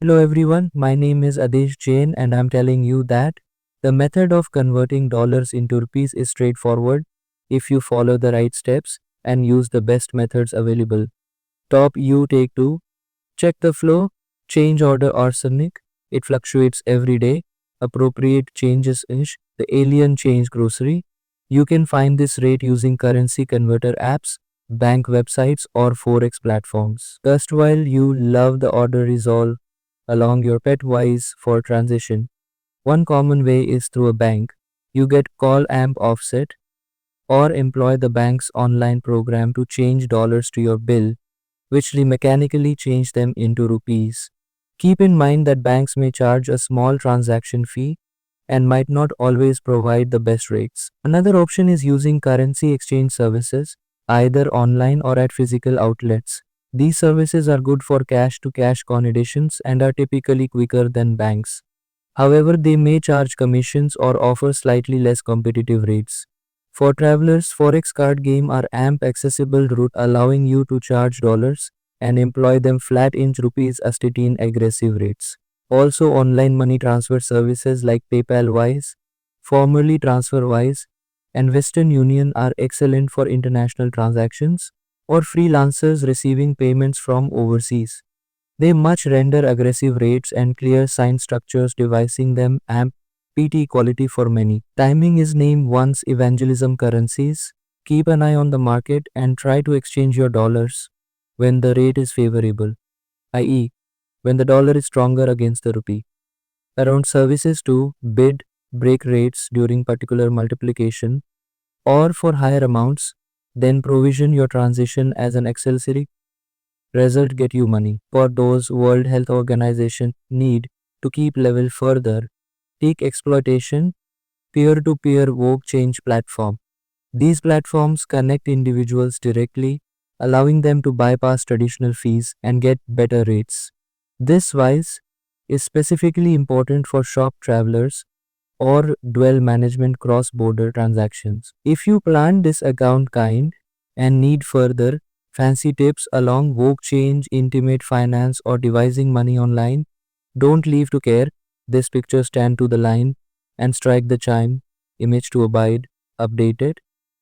Hello everyone, my name is Aadesh Jain and I'm telling you that the method of converting dollars into rupees is straightforward if you follow the right steps and use the best methods available. Top you take 2. Check the flow, change order arsenic, it fluctuates every day. Appropriate changes ish, the alien change grocery. You can find this rate using currency converter apps, bank websites or Forex platforms. Just while you love the order resolve along your petwise for transition. One common way is through a bank. You get call amp offset or employ the bank's online program to change dollars to your bill, which will mechanically change them into rupees. Keep in mind that banks may charge a small transaction fee and might not always provide the best rates. Another option is using currency exchange services, either online or at physical outlets. These services are good for cash to cash conversions and are typically quicker than banks. However, they may charge commissions or offer slightly less competitive rates. For travelers, Forex card game are AMP accessible route allowing you to charge dollars and employ them flat in rupees at aggressive rates. Also, online money transfer services like PayPal Wise, formerly TransferWise, and Western Union are excellent for international transactions or freelancers receiving payments from overseas. They much render aggressive rates and clear sign structures devising them AMP PT quality for many. Timing is named once evangelism currencies. Keep an eye on the market and try to exchange your dollars when the rate is favorable, i.e., when the dollar is stronger against the rupee. Around services to bid break rates during particular multiplication or for higher amounts, then provision your transition as an accessory result get you money. For those World Health Organization need to keep level further, take exploitation peer-to-peer work change platform. These platforms connect individuals directly, allowing them to bypass traditional fees and get better rates. This wise is specifically important for shop travelers or dwell management cross-border transactions. If you plan this account kind and need further fancy tips along work change, intimate finance or devising money online, don't leave to care. This picture stand to the line and strike the chime, image to abide, updated.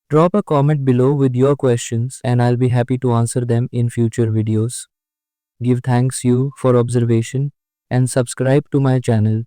Drop a comment below with your questions and I'll be happy to answer them in future videos. Give thanks you for observation and subscribe to my channel